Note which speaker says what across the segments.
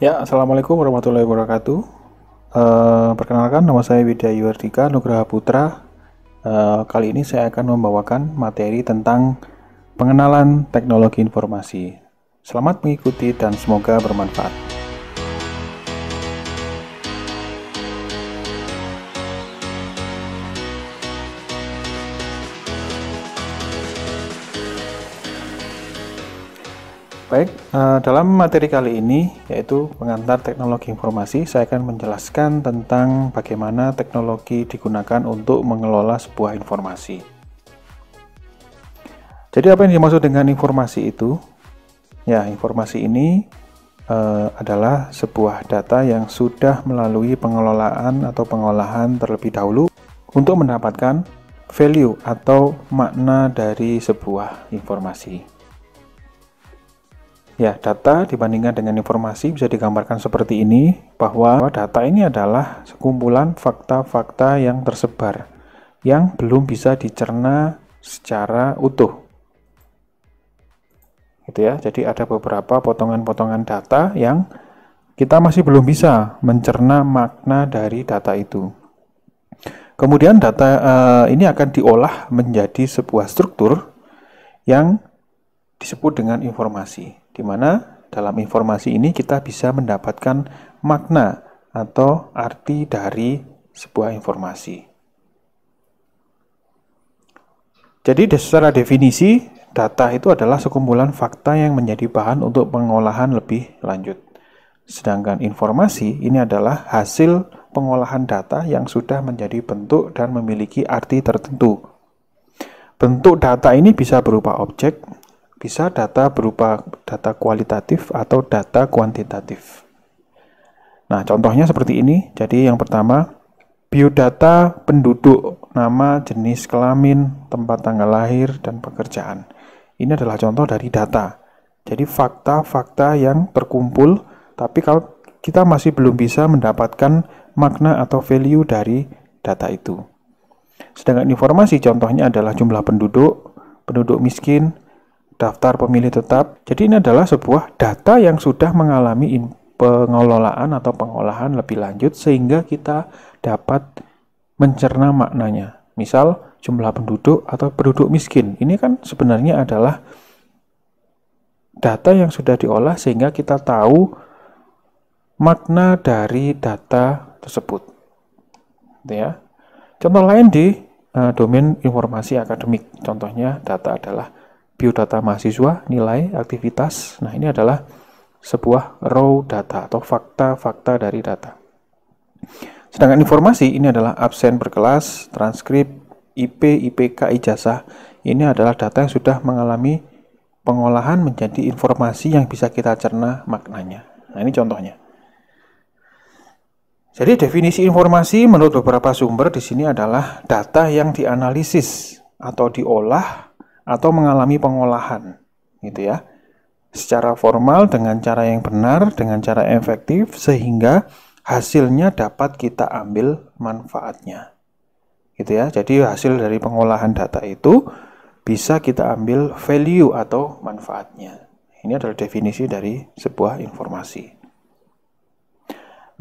Speaker 1: Ya, Assalamualaikum warahmatullahi wabarakatuh. Perkenalkan, nama saya Widya Yuwardika Nugraha Putra. Kali ini saya akan membawakan materi tentang pengenalan teknologi informasi. Selamat mengikuti dan semoga bermanfaat. Baik, dalam materi kali ini, yaitu pengantar teknologi informasi, saya akan menjelaskan tentang bagaimana teknologi digunakan untuk mengelola sebuah informasi. Jadi apa yang dimaksud dengan informasi itu? Ya, informasi ini adalah sebuah data yang sudah melalui pengelolaan atau pengolahan terlebih dahulu untuk mendapatkan value atau makna dari sebuah informasi. Ya, data dibandingkan dengan informasi bisa digambarkan seperti ini, bahwa data ini adalah sekumpulan fakta-fakta yang tersebar, yang belum bisa dicerna secara utuh. Gitu ya, jadi ada beberapa potongan-potongan data yang kita masih belum bisa mencerna makna dari data itu. Kemudian data ini akan diolah menjadi sebuah struktur yang disebut dengan informasi, di mana dalam informasi ini kita bisa mendapatkan makna atau arti dari sebuah informasi. Jadi secara definisi, data itu adalah sekumpulan fakta yang menjadi bahan untuk pengolahan lebih lanjut. Sedangkan informasi ini adalah hasil pengolahan data yang sudah menjadi bentuk dan memiliki arti tertentu. Bentuk data ini bisa berupa objek, bisa data berupa data kualitatif atau data kuantitatif. Nah, contohnya seperti ini. Jadi yang pertama, biodata penduduk, nama, jenis kelamin, tempat tanggal lahir, dan pekerjaan. Ini adalah contoh dari data. Jadi fakta-fakta yang terkumpul, tapi kalau kita masih belum bisa mendapatkan makna atau value dari data itu. Sedangkan informasi contohnya adalah jumlah penduduk, penduduk miskin, daftar pemilih tetap. Jadi ini adalah sebuah data yang sudah mengalami pengelolaan atau pengolahan lebih lanjut sehingga kita dapat mencerna maknanya. Misal jumlah penduduk atau penduduk miskin. Ini kan sebenarnya adalah data yang sudah diolah sehingga kita tahu makna dari data tersebut. Ya. Contoh lain di domain informasi akademik. Contohnya data adalah biodata mahasiswa, nilai, aktivitas. Nah, ini adalah sebuah raw data atau fakta-fakta dari data. Sedangkan informasi ini adalah absen berkelas, transkrip, IP, IPK, ijazah. Ini adalah data yang sudah mengalami pengolahan menjadi informasi yang bisa kita cerna maknanya. Nah, ini contohnya. Jadi definisi informasi menurut beberapa sumber di sini adalah data yang dianalisis atau diolah atau mengalami pengolahan, gitu ya, secara formal dengan cara yang benar, dengan cara efektif, sehingga hasilnya dapat kita ambil manfaatnya, gitu ya. Jadi hasil dari pengolahan data itu bisa kita ambil value atau manfaatnya. Ini adalah definisi dari sebuah informasi.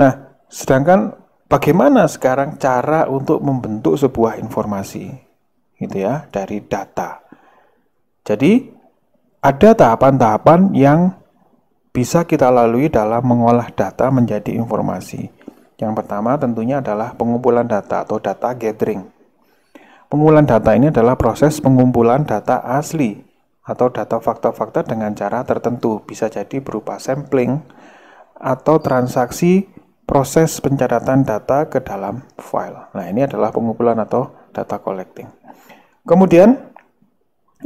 Speaker 1: Nah, sedangkan bagaimana sekarang cara untuk membentuk sebuah informasi, gitu ya, dari data. Jadi, ada tahapan-tahapan yang bisa kita lalui dalam mengolah data menjadi informasi. Yang pertama tentunya adalah pengumpulan data atau data gathering. Pengumpulan data ini adalah proses pengumpulan data asli atau data fakta-fakta dengan cara tertentu. Bisa jadi berupa sampling atau transaksi proses pencatatan data ke dalam file. Nah, ini adalah pengumpulan atau data collecting. Kemudian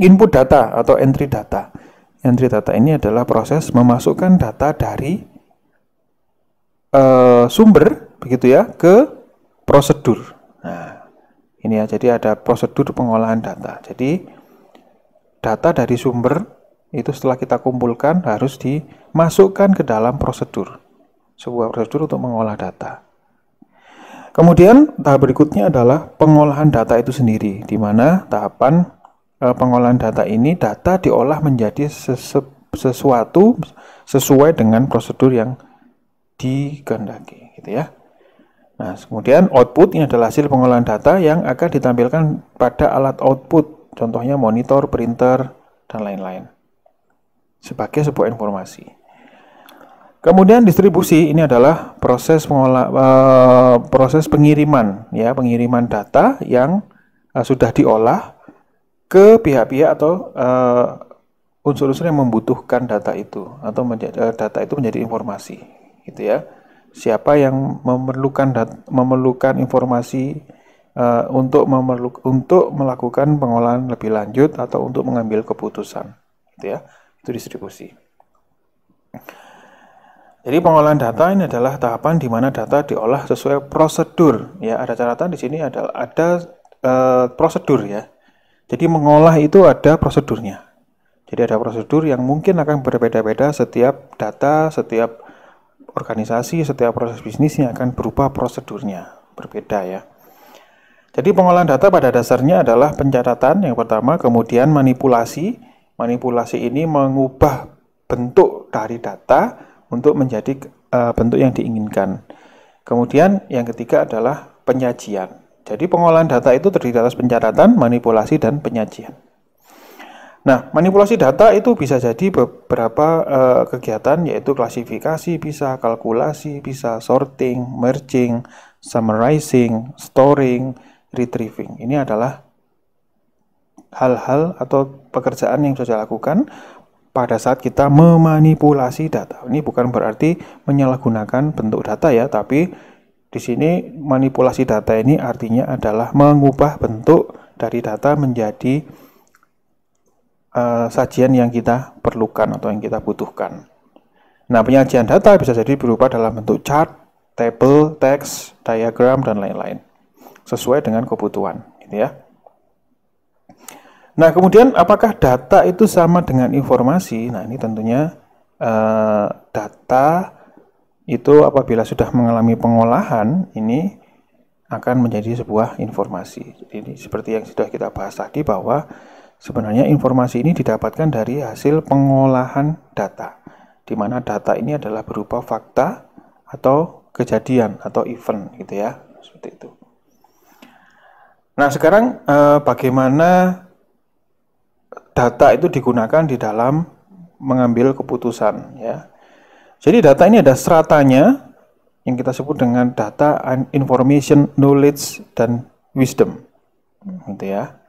Speaker 1: input data atau entry data. Entry data ini adalah proses memasukkan data dari sumber, begitu ya, ke prosedur. Nah, ini ya, jadi ada prosedur pengolahan data. Jadi data dari sumber itu setelah kita kumpulkan harus dimasukkan ke dalam prosedur. Sebuah prosedur untuk mengolah data. Kemudian tahap berikutnya adalah pengolahan data itu sendiri, di mana tahapan pengolahan data ini, data diolah menjadi sesuatu sesuai dengan prosedur yang dikehendaki, gitu ya. Nah, kemudian output ini adalah hasil pengolahan data yang akan ditampilkan pada alat output, contohnya monitor, printer, dan lain-lain, sebagai sebuah informasi. Kemudian distribusi ini adalah proses proses pengiriman, ya, pengiriman data yang sudah diolah ke pihak-pihak atau unsur-unsur yang membutuhkan data itu, atau data itu menjadi informasi, gitu ya. Siapa yang memerlukan informasi untuk melakukan pengolahan lebih lanjut atau untuk mengambil keputusan, gitu ya. Itu distribusi. Jadi pengolahan data ini adalah tahapan di mana data diolah sesuai prosedur, ya. Ada catatan di sini ada prosedur, ya. Jadi mengolah itu ada prosedurnya. Jadi ada prosedur yang mungkin akan berbeda-beda setiap data, setiap organisasi, setiap proses bisnisnya akan berupa prosedurnya, berbeda, ya. Jadi pengolahan data pada dasarnya adalah pencatatan yang pertama, kemudian manipulasi. Manipulasi ini mengubah bentuk dari data untuk menjadi bentuk yang diinginkan. Kemudian yang ketiga adalah penyajian. Jadi pengolahan data itu terdiri atas pencatatan, manipulasi, dan penyajian. Nah, manipulasi data itu bisa jadi beberapa kegiatan, yaitu klasifikasi, bisa kalkulasi, bisa sorting, merging, summarizing, storing, retrieving. Ini adalah hal-hal atau pekerjaan yang bisa dilakukan pada saat kita memanipulasi data. Ini bukan berarti menyalahgunakan bentuk data, ya, tapi di sini manipulasi data ini artinya adalah mengubah bentuk dari data menjadi sajian yang kita perlukan atau yang kita butuhkan. Nah, penyajian data bisa jadi berupa dalam bentuk chart, table, teks, diagram, dan lain-lain, sesuai dengan kebutuhan, gitu ya. Nah, kemudian apakah data itu sama dengan informasi? Nah, ini tentunya data itu apabila sudah mengalami pengolahan, ini akan menjadi sebuah informasi. Jadi seperti yang sudah kita bahas tadi, bahwa sebenarnya informasi ini didapatkan dari hasil pengolahan data, di mana data ini adalah berupa fakta atau kejadian atau event, gitu ya, seperti itu. Nah, sekarang bagaimana data itu digunakan di dalam mengambil keputusan, ya. Jadi data ini ada stratanya yang kita sebut dengan data, information, knowledge, dan wisdom, gitu ya.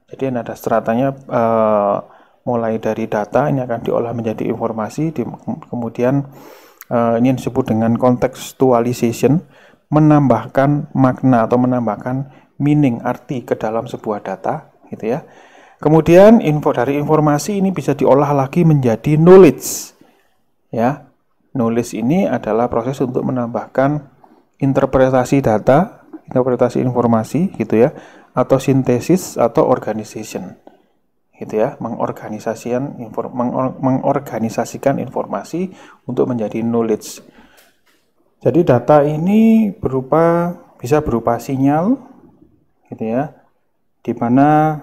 Speaker 1: Jadi ada stratanya, mulai dari data ini akan diolah menjadi informasi, kemudian ini disebut dengan contextualization, menambahkan makna atau menambahkan meaning, arti ke dalam sebuah data, gitu ya. Kemudian dari informasi ini bisa diolah lagi menjadi knowledge, ya. Knowledge ini adalah proses untuk menambahkan interpretasi data, interpretasi informasi, gitu ya, atau sintesis atau organization, gitu ya, mengorganisasikan informasi untuk menjadi knowledge. Jadi data ini bisa berupa sinyal, gitu ya, di mana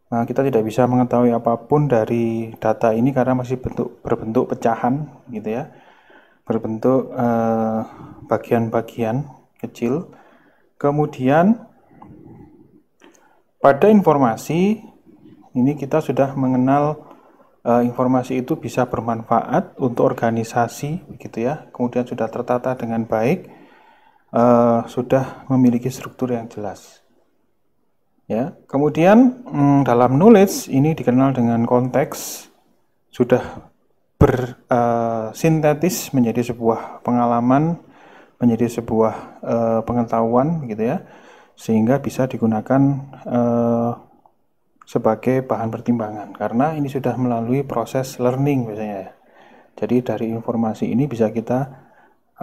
Speaker 1: kita tidak bisa mengetahui apapun dari data ini karena masih berbentuk pecahan, gitu ya, berbentuk bagian-bagian kecil. Kemudian pada informasi ini kita sudah mengenal informasi itu bisa bermanfaat untuk organisasi, begitu ya. Kemudian sudah tertata dengan baik, sudah memiliki struktur yang jelas. Ya, kemudian dalam knowledge ini dikenal dengan konteks, sudah bersintetis menjadi sebuah pengalaman, menjadi sebuah pengetahuan, gitu ya, sehingga bisa digunakan sebagai bahan pertimbangan karena ini sudah melalui proses learning biasanya, ya. Jadi dari informasi ini bisa kita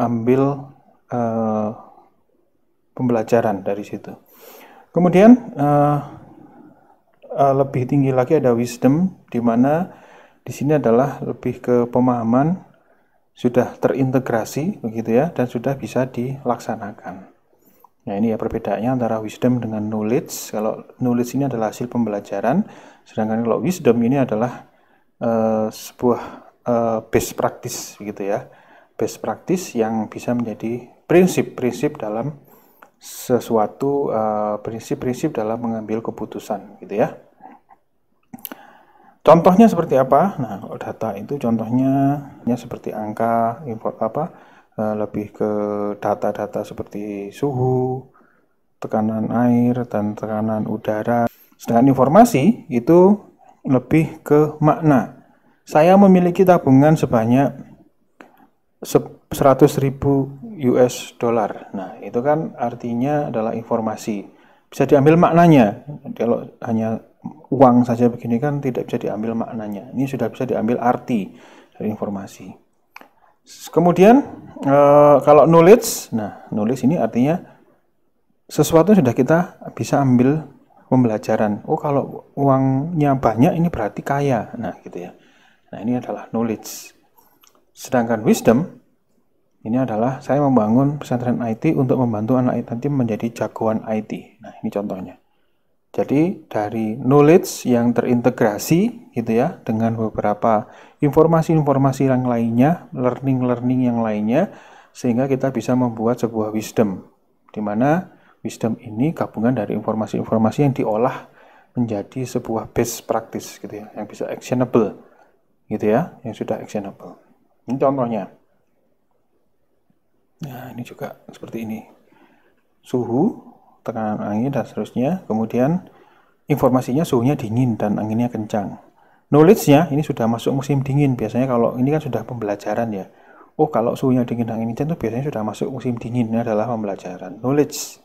Speaker 1: ambil pembelajaran dari situ. Kemudian lebih tinggi lagi ada wisdom, di mana di sini adalah lebih ke pemahaman, sudah terintegrasi, begitu ya, dan sudah bisa dilaksanakan. Nah, ini ya perbedaannya antara wisdom dengan knowledge. Kalau knowledge ini adalah hasil pembelajaran, sedangkan kalau wisdom ini adalah sebuah best practice, begitu ya, best practice yang bisa menjadi prinsip-prinsip dalam sesuatu, prinsip-prinsip dalam mengambil keputusan, gitu ya. Contohnya seperti apa? Nah, kalau data itu contohnya seperti angka, lebih ke data-data seperti suhu, tekanan air, dan tekanan udara. Sedangkan informasi itu lebih ke makna. Saya memiliki tabungan sebanyak 100.000 US dollar. Nah, itu kan artinya adalah informasi. Bisa diambil maknanya. Kalau hanya uang saja begini kan tidak bisa diambil maknanya. Ini sudah bisa diambil arti dari informasi. Kemudian kalau knowledge, nah knowledge ini artinya sesuatu sudah kita bisa ambil pembelajaran. Oh, kalau uangnya banyak ini berarti kaya. Nah, gitu ya. Nah, ini adalah knowledge. Sedangkan wisdom ini adalah saya membangun pesantren IT untuk membantu anak IT menjadi jagoan IT. Nah, ini contohnya. Jadi dari knowledge yang terintegrasi gitu ya dengan beberapa informasi-informasi yang lainnya, learning yang lainnya, sehingga kita bisa membuat sebuah wisdom, di mana wisdom ini gabungan dari informasi-informasi yang diolah menjadi sebuah best practice gitu ya, yang bisa actionable gitu ya, yang sudah actionable. Ini contohnya. Nah, ini juga seperti ini. Suhu, tekanan angin dan seterusnya. Kemudian informasinya suhunya dingin dan anginnya kencang. Knowledge-nya ini sudah masuk musim dingin. Biasanya kalau ini kan sudah pembelajaran ya. Oh, kalau suhunya dingin dan anginnya kencang itu biasanya sudah masuk musim dingin. Ini adalah pembelajaran. Knowledge.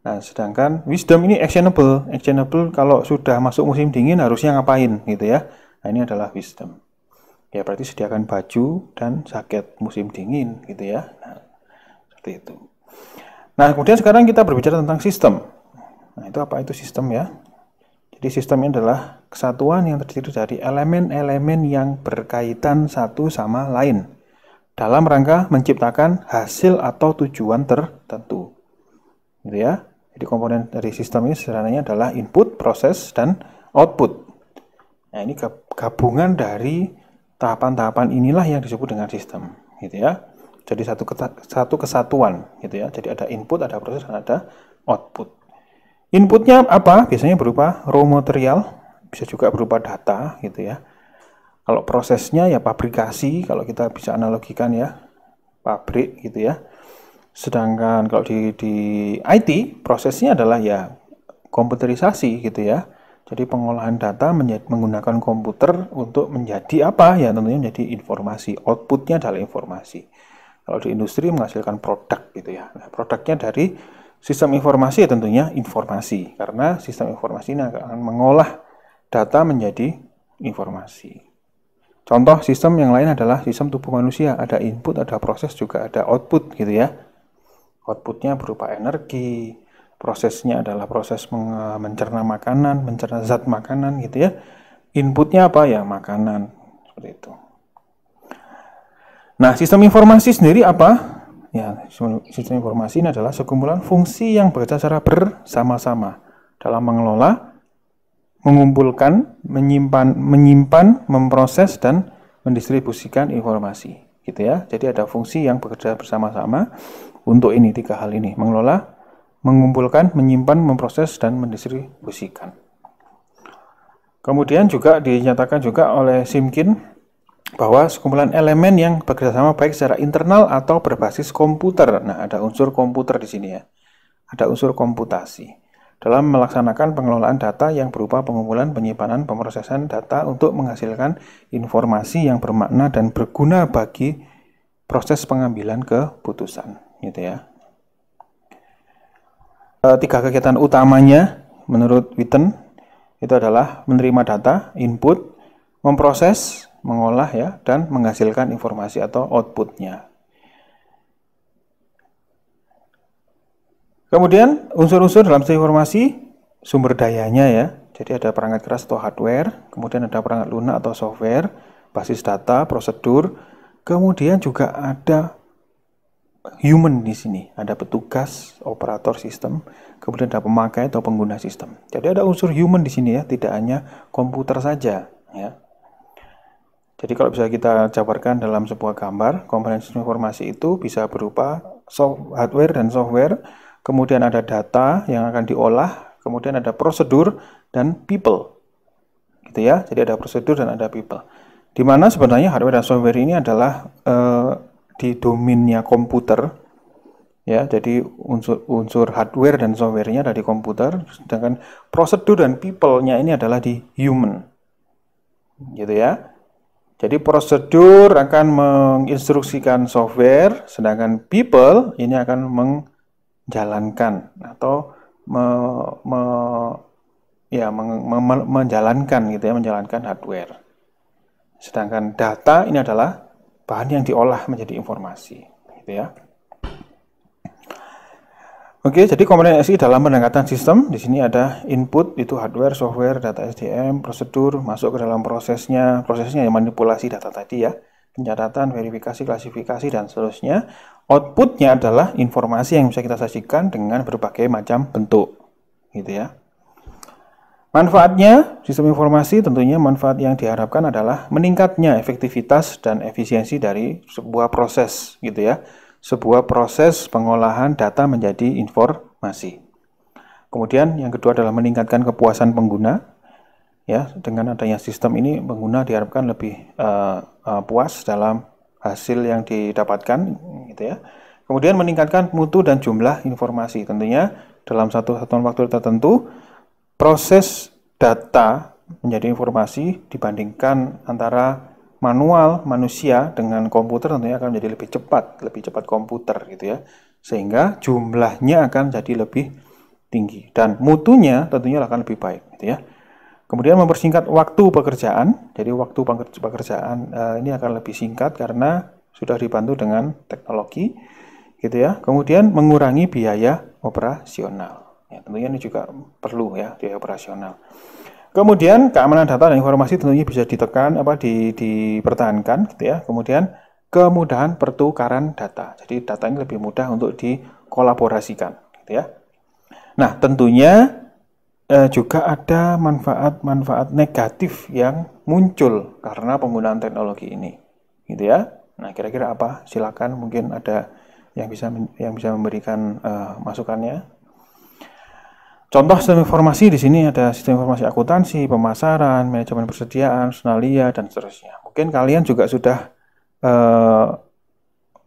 Speaker 1: Nah, sedangkan wisdom ini actionable. Actionable kalau sudah masuk musim dingin harusnya ngapain gitu ya. Nah, ini adalah wisdom. Ya, berarti sediakan baju dan jaket musim dingin gitu ya. Nah, seperti itu. Nah, kemudian sekarang kita berbicara tentang sistem. Nah, itu apa itu sistem ya? Jadi sistem ini adalah kesatuan yang terdiri dari elemen-elemen yang berkaitan satu sama lain dalam rangka menciptakan hasil atau tujuan tertentu. Gitu ya. Jadi komponen dari sistem ini sederhananya adalah input, proses, dan output. Nah, ini gabungan dari tahapan-tahapan inilah yang disebut dengan sistem, gitu ya. Jadi satu kesatuan gitu ya. Jadi ada input, ada proses, dan ada output. Inputnya apa? Biasanya berupa raw material, bisa juga berupa data gitu ya. Kalau prosesnya ya pabrikasi, kalau kita bisa analogikan ya, pabrik gitu ya. Sedangkan kalau di IT, prosesnya adalah ya komputerisasi gitu ya. Jadi pengolahan data menggunakan komputer untuk menjadi apa? Ya tentunya menjadi informasi. Outputnya adalah informasi. Kalau di industri menghasilkan produk gitu ya. Nah, produknya dari sistem informasi ya tentunya informasi. Karena sistem informasi ini akan mengolah data menjadi informasi. Contoh sistem yang lain adalah sistem tubuh manusia. Ada input, ada proses, juga ada output gitu ya. Outputnya berupa energi. Prosesnya adalah proses mencerna makanan, mencerna zat makanan gitu ya. Inputnya apa ya? Makanan. Seperti itu. Nah, sistem informasi sendiri apa? Ya, sistem informasi ini adalah sekumpulan fungsi yang bekerja secara bersama-sama dalam mengelola, mengumpulkan, menyimpan, memproses, dan mendistribusikan informasi. Gitu ya. Jadi ada fungsi yang bekerja bersama-sama untuk ini, tiga hal ini. Mengelola, mengumpulkan, menyimpan, memproses, dan mendistribusikan. Kemudian juga dinyatakan juga oleh Simkin bahwa sekumpulan elemen yang bekerjasama baik secara internal atau berbasis komputer. Nah, ada unsur komputer di sini ya. Ada unsur komputasi dalam melaksanakan pengelolaan data yang berupa pengumpulan, penyimpanan, pemrosesan data untuk menghasilkan informasi yang bermakna dan berguna bagi proses pengambilan keputusan, gitu ya. Tiga kegiatan utamanya menurut Witten itu adalah menerima data, input, memproses, mengolah ya, dan menghasilkan informasi atau outputnya. Kemudian unsur-unsur dalam sistem informasi, sumber dayanya ya. Jadi ada perangkat keras atau hardware, kemudian ada perangkat lunak atau software, basis data, prosedur, kemudian juga ada human di sini, ada petugas, operator sistem, kemudian ada pemakai atau pengguna sistem. Jadi ada unsur human di sini ya, tidak hanya komputer saja ya. Jadi kalau bisa kita jabarkan dalam sebuah gambar, komponen sistem informasi itu bisa berupa hardware dan software, kemudian ada data yang akan diolah, kemudian ada prosedur dan people. Gitu ya. Jadi ada prosedur dan ada people. Di mana sebenarnya hardware dan software ini adalah di domainnya komputer. Ya, jadi unsur hardware dan software-nya ada di komputer, sedangkan prosedur dan people-nya ini adalah di human. Gitu ya. Jadi prosedur akan menginstruksikan software, sedangkan people ini akan menjalankan atau menjalankan gitu ya, menjalankan hardware. Sedangkan data ini adalah bahan yang diolah menjadi informasi, gitu ya. Oke, jadi komponen SI dalam pendekatan sistem, di sini ada input, itu hardware, software, data SDM, prosedur, masuk ke dalam prosesnya yang manipulasi data tadi ya, pencatatan, verifikasi, klasifikasi, dan seterusnya. Outputnya adalah informasi yang bisa kita sajikan dengan berbagai macam bentuk, gitu ya. Manfaatnya, sistem informasi tentunya manfaat yang diharapkan adalah meningkatnya efektivitas dan efisiensi dari sebuah proses, gitu ya. Sebuah proses pengolahan data menjadi informasi. Kemudian yang kedua adalah meningkatkan kepuasan pengguna. Ya, dengan adanya sistem ini pengguna diharapkan lebih puas dalam hasil yang didapatkan, gitu ya. Kemudian meningkatkan mutu dan jumlah informasi. Tentunya dalam satu satuan waktu tertentu proses data menjadi informasi dibandingkan antara manual manusia dengan komputer tentunya akan menjadi lebih cepat komputer gitu ya, sehingga jumlahnya akan jadi lebih tinggi dan mutunya tentunya akan lebih baik gitu ya. Kemudian mempersingkat waktu pekerjaan, jadi waktu pekerjaan ini akan lebih singkat karena sudah dibantu dengan teknologi gitu ya. Kemudian mengurangi biaya operasional, ya, tentunya ini juga perlu ya, biaya operasional. Kemudian keamanan data dan informasi tentunya bisa dipertahankan gitu ya. Kemudian kemudahan pertukaran data. Jadi data ini lebih mudah untuk dikolaborasikan gitu ya. Nah, tentunya juga ada manfaat-manfaat negatif yang muncul karena penggunaan teknologi ini. Gitu ya. Nah, kira-kira apa? Silakan, mungkin ada yang bisa memberikan masukannya. Contoh sistem informasi di sini ada sistem informasi akuntansi, pemasaran, manajemen persediaan, personalia, dan seterusnya. Mungkin kalian juga sudah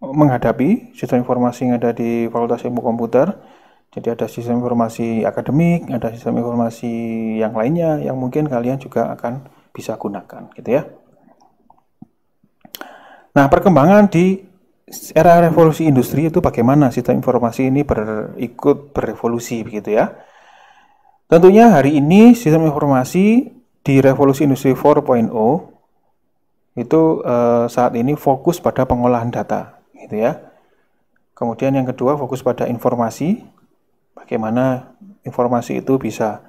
Speaker 1: menghadapi sistem informasi yang ada di Fakultas Ilmu Komputer. Jadi ada sistem informasi akademik, ada sistem informasi yang lainnya yang mungkin kalian juga akan bisa gunakan, gitu ya. Nah, perkembangan di era revolusi industri itu bagaimana sistem informasi ini ikut berevolusi, begitu ya. Tentunya hari ini sistem informasi di revolusi industri 4.0 itu saat ini fokus pada pengolahan data, gitu ya. Kemudian yang kedua fokus pada informasi, bagaimana informasi itu bisa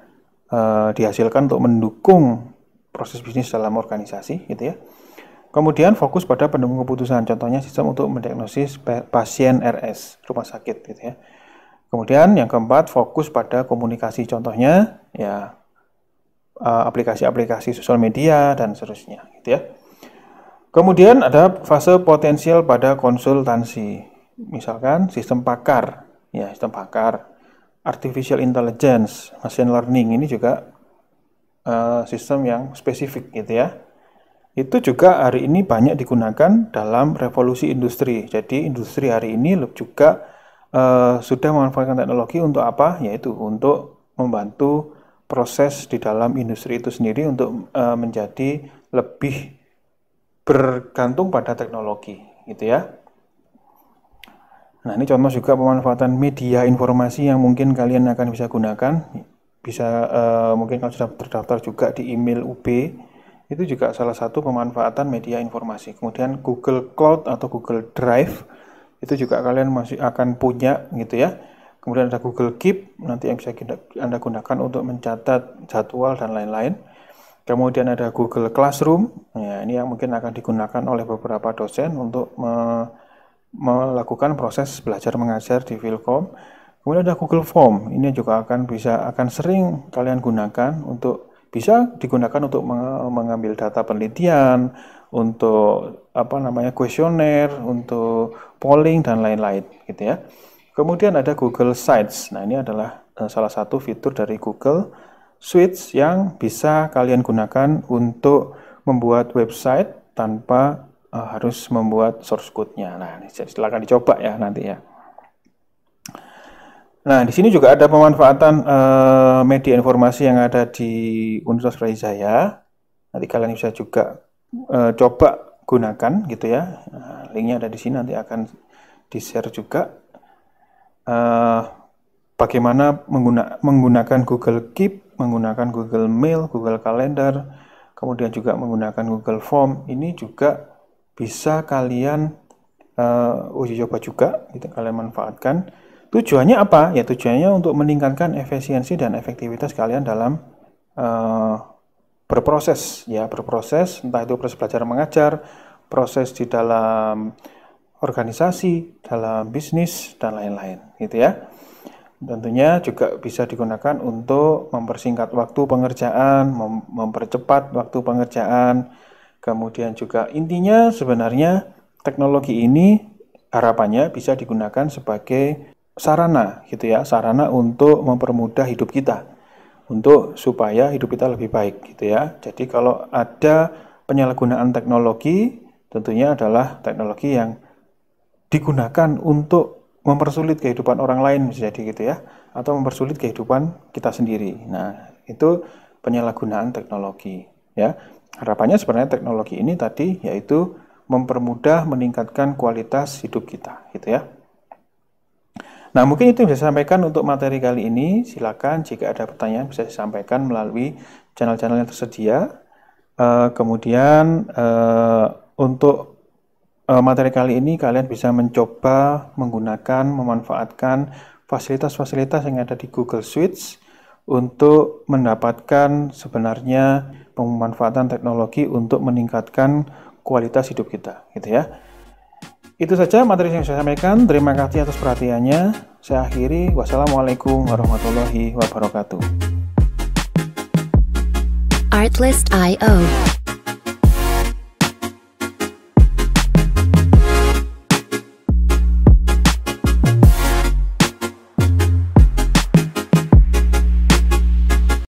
Speaker 1: dihasilkan untuk mendukung proses bisnis dalam organisasi, gitu ya. Kemudian fokus pada pendukung keputusan, contohnya sistem untuk mendiagnosis pasien RS rumah sakit, gitu ya. Kemudian yang keempat fokus pada komunikasi, contohnya ya aplikasi-aplikasi sosial media dan seterusnya, gitu ya. Kemudian ada fase potensial pada konsultansi, misalkan sistem pakar, ya sistem pakar, artificial intelligence, machine learning ini juga sistem yang spesifik, gitu ya. Itu juga hari ini banyak digunakan dalam revolusi industri. Jadi industri hari ini juga sudah memanfaatkan teknologi untuk apa? Yaitu untuk membantu proses di dalam industri itu sendiri untuk menjadi lebih bergantung pada teknologi, gitu ya. Nah, ini contoh juga pemanfaatan media informasi yang mungkin kalian akan bisa gunakan. Bisa mungkin kalau sudah terdaftar juga di email UB, itu juga salah satu pemanfaatan media informasi. Kemudian Google Cloud atau Google Drive itu juga kalian masih akan punya, gitu ya. Kemudian ada Google Keep, nanti yang bisa Anda gunakan untuk mencatat jadwal dan lain-lain. Kemudian ada Google Classroom, ya, ini yang mungkin akan digunakan oleh beberapa dosen untuk melakukan proses belajar mengajar di Philcom. Kemudian ada Google Form, ini juga akan sering kalian gunakan untuk bisa digunakan untuk mengambil data penelitian, untuk kuesioner, untuk polling dan lain-lain gitu ya. Kemudian ada Google Sites. Nah, ini adalah salah satu fitur dari Google Suites yang bisa kalian gunakan untuk membuat website tanpa harus membuat source code-nya. Nah, silakan dicoba ya nanti ya. Nah, di sini juga ada pemanfaatan media informasi yang ada di Universitas Brawijaya. Nanti kalian bisa juga coba gunakan gitu ya. Nah, linknya ada di sini, nanti akan di-share juga. Bagaimana menggunakan Google Keep, menggunakan Google Mail, Google Calendar, kemudian juga menggunakan Google Form. Ini juga bisa kalian uji coba juga, gitu, kalian manfaatkan. Tujuannya apa? Ya tujuannya untuk meningkatkan efisiensi dan efektivitas kalian dalam berproses, entah itu proses belajar mengajar, proses di dalam organisasi, dalam bisnis dan lain-lain, gitu ya. Tentunya juga bisa digunakan untuk mempersingkat waktu pengerjaan, mempercepat waktu pengerjaan. Kemudian juga intinya sebenarnya teknologi ini harapannya bisa digunakan sebagai sarana gitu ya, sarana untuk mempermudah hidup kita, untuk supaya hidup kita lebih baik gitu ya. Jadi kalau ada penyalahgunaan teknologi, tentunya adalah teknologi yang digunakan untuk mempersulit kehidupan orang lain bisa jadi gitu ya, atau mempersulit kehidupan kita sendiri. Nah, itu penyalahgunaan teknologi ya. Harapannya sebenarnya teknologi ini tadi yaitu mempermudah, meningkatkan kualitas hidup kita gitu ya. Nah, mungkin itu yang bisa saya sampaikan untuk materi kali ini. Silakan jika ada pertanyaan bisa disampaikan melalui channel-channel yang tersedia. Kemudian untuk materi kali ini kalian bisa mencoba menggunakan, memanfaatkan fasilitas-fasilitas yang ada di Google Suites untuk mendapatkan sebenarnya pemanfaatan teknologi untuk meningkatkan kualitas hidup kita, gitu ya. Itu saja materi yang saya sampaikan. Terima kasih atas perhatiannya. Saya akhiri. Wassalamualaikum warahmatullahi wabarakatuh.
Speaker 2: Artlist.io